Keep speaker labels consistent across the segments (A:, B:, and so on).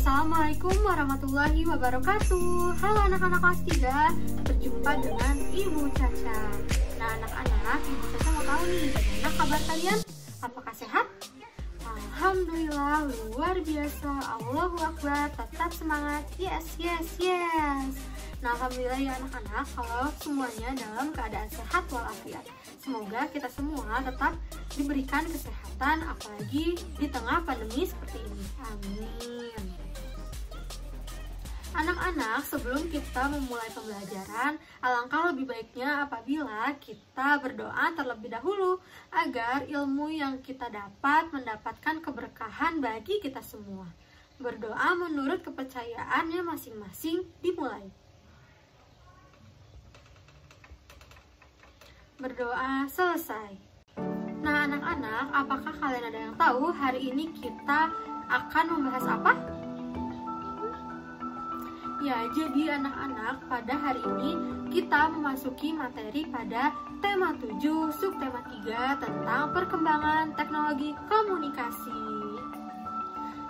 A: Assalamualaikum warahmatullahi wabarakatuh. Halo anak-anak kelas 3, berjumpa dengan Ibu Caca. Nah anak-anak, Ibu Caca mau tahu nih, bagaimana kabar kalian? Apakah sehat? Alhamdulillah, luar biasa. Allahu Akbar, tetap semangat. Yes. Nah alhamdulillah ya anak-anak, kalau semuanya dalam keadaan sehat walafiat. Semoga kita semua tetap diberikan kesehatan, apalagi di tengah pandemi seperti ini. Amin. Anak-anak, sebelum kita memulai pembelajaran, alangkah lebih baiknya apabila kita berdoa terlebih dahulu agar ilmu yang kita dapat mendapatkan keberkahan bagi kita semua. Berdoa menurut kepercayaannya masing-masing dimulai. Berdoa selesai. Nah anak-anak, apakah kalian ada yang tahu hari ini kita akan membahas apa? Ya, jadi anak-anak, pada hari ini kita memasuki materi pada tema 7, subtema 3 tentang perkembangan teknologi komunikasi.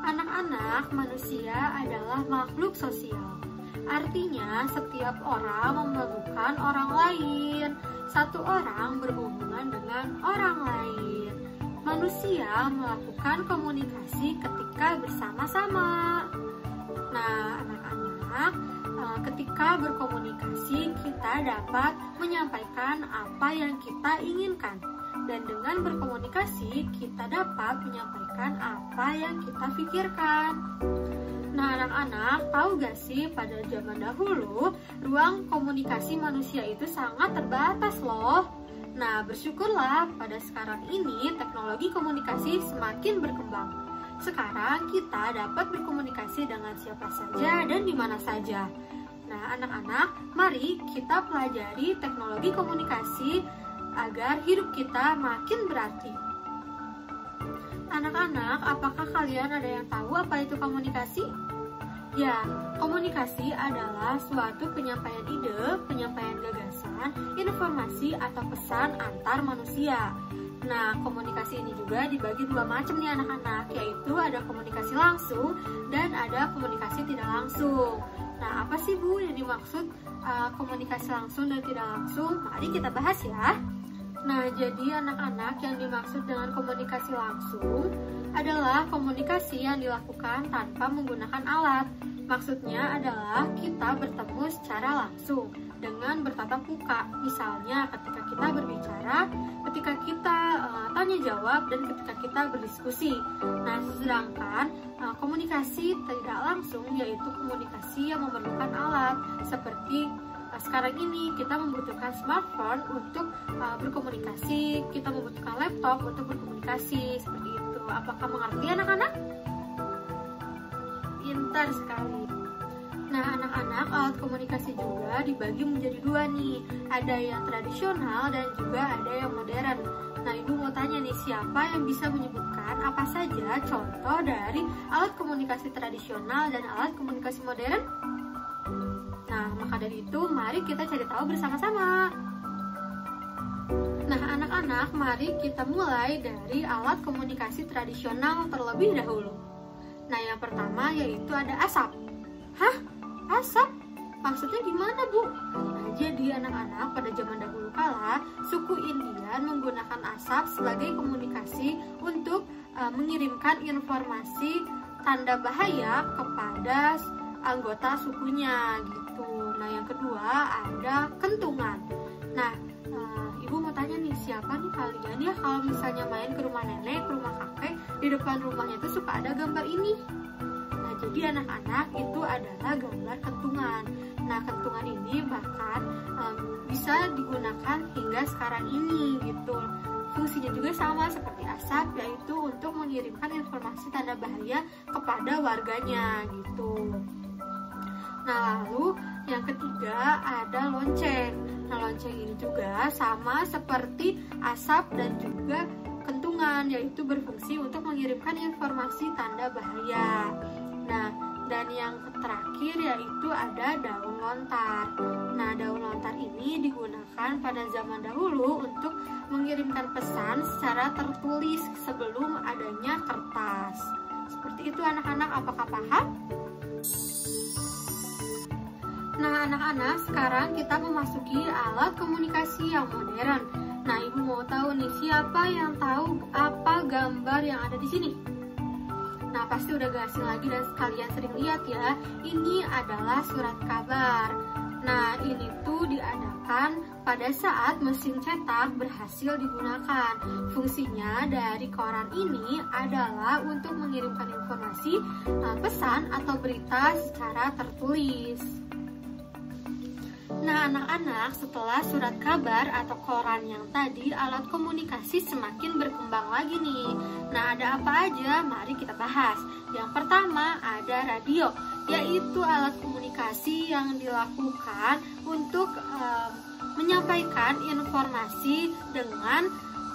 A: Anak-anak, manusia adalah makhluk sosial. Artinya, setiap orang memerlukan orang lain. Satu orang berhubungan dengan orang lain. Manusia melakukan komunikasi ketika bersama-sama. Nah, anak-anak, ketika berkomunikasi kita dapat menyampaikan apa yang kita inginkan. Dan dengan berkomunikasi kita dapat menyampaikan apa yang kita pikirkan. Nah anak-anak, tahu gak sih pada zaman dahulu ruang komunikasi manusia itu sangat terbatas loh. Nah bersyukurlah pada sekarang ini teknologi komunikasi semakin berkembang. Sekarang kita dapat berkomunikasi dengan siapa saja dan di mana saja. Nah anak-anak, mari kita pelajari teknologi komunikasi agar hidup kita makin berarti. Anak-anak, apakah kalian ada yang tahu apa itu komunikasi? Ya, komunikasi adalah suatu penyampaian ide, penyampaian gagasan, informasi atau pesan antar manusia. Nah, komunikasi ini juga dibagi dua macam nih anak-anak, yaitu ada komunikasi langsung dan ada komunikasi tidak langsung. Nah, apa sih Bu yang dimaksud komunikasi langsung dan tidak langsung? Mari kita bahas ya. Nah, jadi anak-anak, yang dimaksud dengan komunikasi langsung adalah komunikasi yang dilakukan tanpa menggunakan alat. Maksudnya adalah kita bertemu secara langsung dengan bertatap muka. Misalnya ketika kita berbicara, ketika kita tanya jawab, dan ketika kita berdiskusi. Nah, sedangkan komunikasi tidak langsung yaitu komunikasi yang memerlukan alat. Seperti sekarang ini kita membutuhkan smartphone untuk berkomunikasi, kita membutuhkan laptop untuk berkomunikasi, seperti itu. Apakah mengerti anak-anak? Pintar sekali. Nah anak-anak, alat komunikasi juga dibagi menjadi dua nih. Ada yang tradisional dan juga ada yang modern. Nah ibu mau tanya nih, siapa yang bisa menyebutkan apa saja contoh dari alat komunikasi tradisional dan alat komunikasi modern? Nah, maka dari itu, mari kita cari tahu bersama-sama. Nah, anak-anak, mari kita mulai dari alat komunikasi tradisional terlebih dahulu. Nah, yang pertama yaitu ada asap. Hah? Asap? Maksudnya gimana, Bu? Nah, jadi anak-anak, pada zaman dahulu kala, suku Indian menggunakan asap sebagai komunikasi untuk mengirimkan informasi tanda bahaya kepada anggota sukunya gitu. Nah yang kedua ada kentungan. Nah ibu mau tanya nih, siapa nih kalian ya kalau misalnya main ke rumah nenek, ke rumah kakek, di depan rumahnya itu suka ada gambar ini. Nah jadi anak-anak, itu adalah gambar kentungan. Nah kentungan ini bahkan bisa digunakan hingga sekarang ini gitu. Fungsinya juga sama seperti asap, yaitu untuk mengirimkan informasi tanda bahaya kepada warganya gitu. Nah lalu yang ketiga ada lonceng. Nah lonceng ini juga sama seperti asap dan juga kentungan, yaitu berfungsi untuk mengirimkan informasi tanda bahaya. Nah dan yang terakhir yaitu ada daun lontar. Nah daun lontar ini digunakan pada zaman dahulu untuk mengirimkan pesan secara tertulis sebelum adanya kertas. Seperti itu anak-anak, apakah paham? Nah, anak-anak, sekarang kita memasuki alat komunikasi yang modern. Nah, Ibu mau tahu nih, siapa yang tahu apa gambar yang ada di sini? Nah, pasti udah gak asing lagi dan kalian sering lihat ya. Ini adalah surat kabar. Nah, ini tuh diadakan pada saat mesin cetak berhasil digunakan. Fungsinya dari koran ini adalah untuk mengirimkan informasi, pesan atau berita secara tertulis. Nah, anak-anak, setelah surat kabar atau koran yang tadi, alat komunikasi semakin berkembang lagi nih. Nah, ada apa aja? Mari kita bahas. Yang pertama ada radio, yaitu alat komunikasi yang dilakukan untuk menyampaikan informasi dengan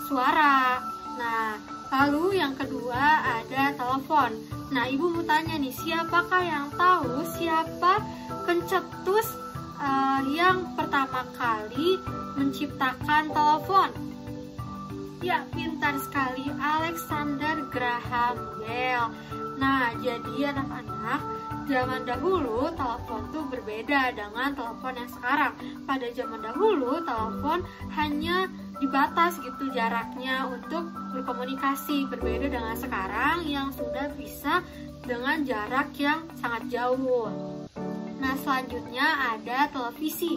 A: suara. Nah, lalu yang kedua ada telepon. Nah, Ibu mau tanya nih, siapakah yang tahu siapa pencetus yang pertama kali menciptakan telepon? Ya, pintar sekali, Alexander Graham Bell. Nah, jadi anak-anak, zaman dahulu telepon tuh berbeda dengan telepon yang sekarang. Pada zaman dahulu telepon hanya dibatas gitu jaraknya untuk berkomunikasi, berbeda dengan sekarang yang sudah bisa dengan jarak yang sangat jauh. Nah, selanjutnya ada televisi.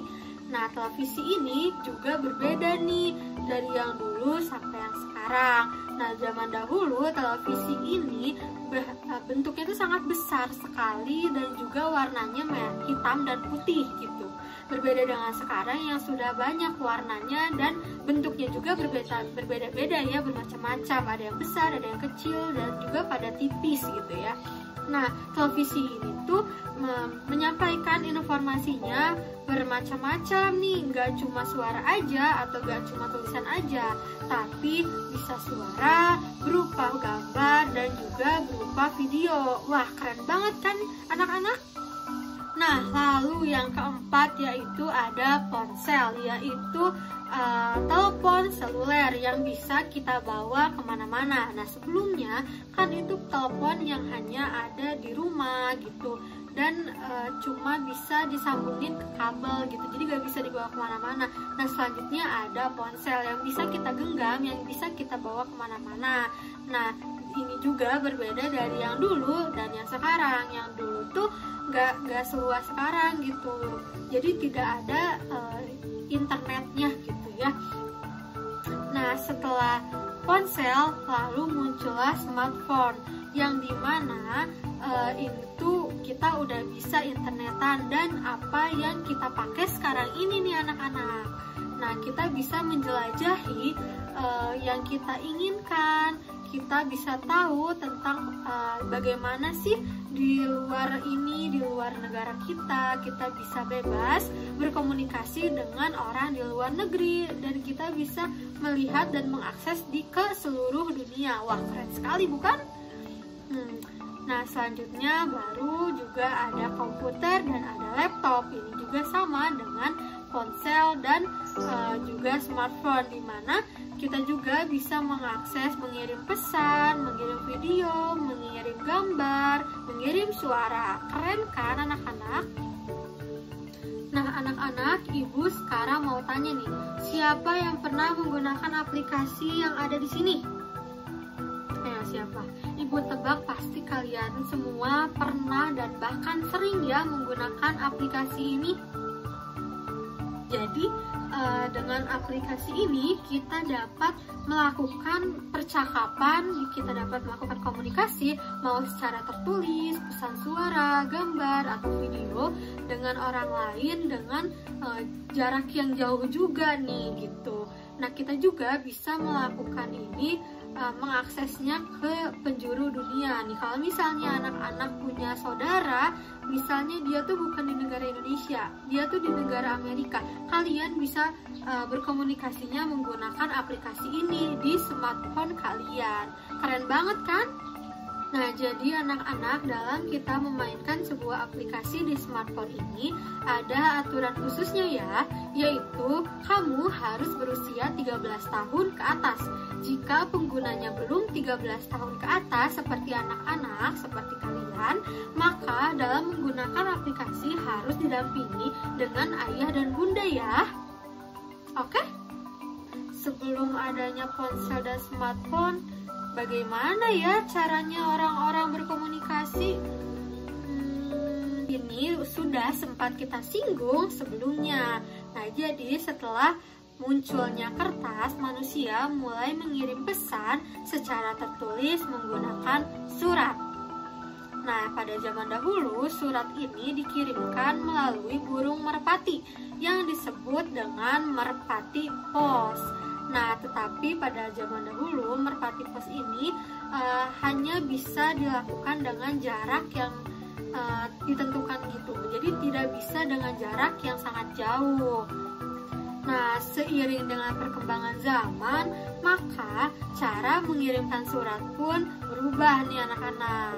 A: Nah, televisi ini juga berbeda nih dari yang dulu sampai yang sekarang. Nah, zaman dahulu televisi ini bentuknya itu sangat besar sekali dan juga warnanya hitam dan putih gitu. Berbeda dengan sekarang yang sudah banyak warnanya dan bentuknya juga berbeda-beda ya, bermacam-macam. Ada yang besar, ada yang kecil, dan juga pada tipis gitu ya. Nah, televisi ini tuh menyampaikan informasinya bermacam-macam nih, nggak cuma suara aja atau nggak cuma tulisan aja, tapi bisa suara, berupa gambar, dan juga berupa video. Wah, keren banget kan anak-anak? Nah, lalu yang keempat yaitu ada ponsel, yaitu telepon seluler yang bisa kita bawa kemana-mana. Nah, sebelumnya kan itu telepon yang hanya ada di rumah gitu dan cuma bisa disambungin ke kabel gitu, jadi gak bisa dibawa kemana-mana. Nah, selanjutnya ada ponsel yang bisa kita genggam, yang bisa kita bawa kemana-mana. Nah, ini juga berbeda dari yang dulu dan yang sekarang. Yang dulu tuh gak seluas sekarang gitu, jadi tidak ada internetnya gitu ya. Nah, setelah ponsel lalu muncullah smartphone yang dimana ini tuh kita udah bisa internetan, dan apa yang kita pakai sekarang ini nih anak-anak. Nah, kita bisa menjelajahi yang kita inginkan. Kita bisa tahu tentang bagaimana sih di luar ini, di luar negara kita bisa bebas berkomunikasi dengan orang di luar negeri, dan kita bisa melihat dan mengakses ke seluruh dunia. Wah, keren sekali bukan? Nah, selanjutnya baru juga ada komputer dan ada laptop. Ini juga sama dengan ponsel dan juga smartphone, di mana kita juga bisa mengakses, mengirim pesan, mengirim video, mengirim gambar, mengirim suara. Keren kan anak-anak? Nah, anak-anak, Ibu sekarang mau tanya nih, siapa yang pernah menggunakan aplikasi yang ada di sini? Siapa? Ibu tebak pasti kalian semua pernah dan bahkan sering ya menggunakan aplikasi ini. Jadi dengan aplikasi ini kita dapat melakukan percakapan, kita dapat melakukan komunikasi mau secara tertulis, pesan suara, gambar, atau video dengan orang lain dengan jarak yang jauh juga nih gitu. Nah, kita juga bisa melakukan ini, mengaksesnya ke penjuru dunia nih. Kalau misalnya anak-anak punya saudara, misalnya dia tuh bukan di negara Indonesia, dia tuh di negara Amerika, kalian bisa berkomunikasinya menggunakan aplikasi ini di smartphone kalian. Keren banget kan? Nah, jadi anak-anak, dalam kita memainkan sebuah aplikasi di smartphone ini ada aturan khususnya ya, yaitu kamu harus berusia 13 tahun ke atas. Jika penggunanya belum 13 tahun ke atas seperti anak-anak, seperti kalian, berkeluargaan, maka dalam menggunakan aplikasi harus didampingi dengan ayah dan bunda ya. Oke? Sebelum adanya ponsel dan smartphone, bagaimana ya caranya orang-orang berkomunikasi? Ini sudah sempat kita singgung sebelumnya. Nah, jadi setelah munculnya kertas, manusia mulai mengirim pesan secara tertulis menggunakan surat. Nah, pada zaman dahulu, surat ini dikirimkan melalui burung merpati yang disebut dengan merpati pos. Nah, tetapi pada zaman dahulu, merpati pos ini hanya bisa dilakukan dengan jarak yang ditentukan gitu. Jadi tidak bisa dengan jarak yang sangat jauh. Nah, seiring dengan perkembangan zaman, maka cara mengirimkan surat pun berubah nih anak-anak.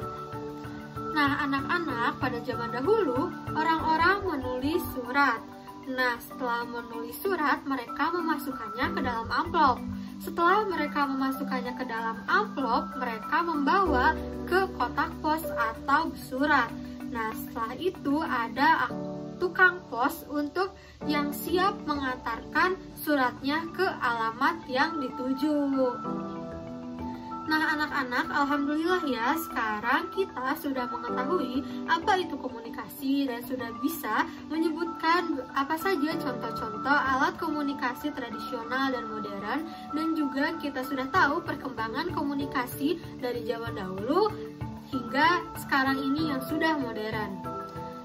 A: Nah, anak-anak pada zaman dahulu, orang-orang menulis surat. Nah, setelah menulis surat, mereka memasukkannya ke dalam amplop. Setelah mereka memasukkannya ke dalam amplop, mereka membawa ke kotak pos atau surat. Nah, setelah itu ada tukang pos untuk yang siap mengantarkan suratnya ke alamat yang dituju. Nah, anak-anak, alhamdulillah ya, sekarang kita sudah mengetahui apa itu komunikasi dan sudah bisa menyebutkan apa saja contoh-contoh alat komunikasi tradisional dan modern, dan juga kita sudah tahu perkembangan komunikasi dari zaman dahulu hingga sekarang ini yang sudah modern.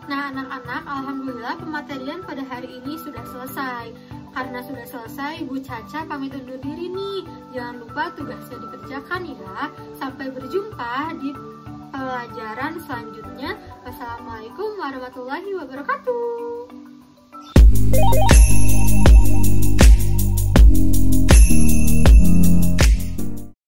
A: Nah, anak-anak, alhamdulillah pematerian pada hari ini sudah selesai. Karena sudah selesai, Bu Caca pamit undur diri nih. Jangan lupa tugasnya dikerjakan ya. Sampai berjumpa di pelajaran selanjutnya. Wassalamualaikum warahmatullahi wabarakatuh.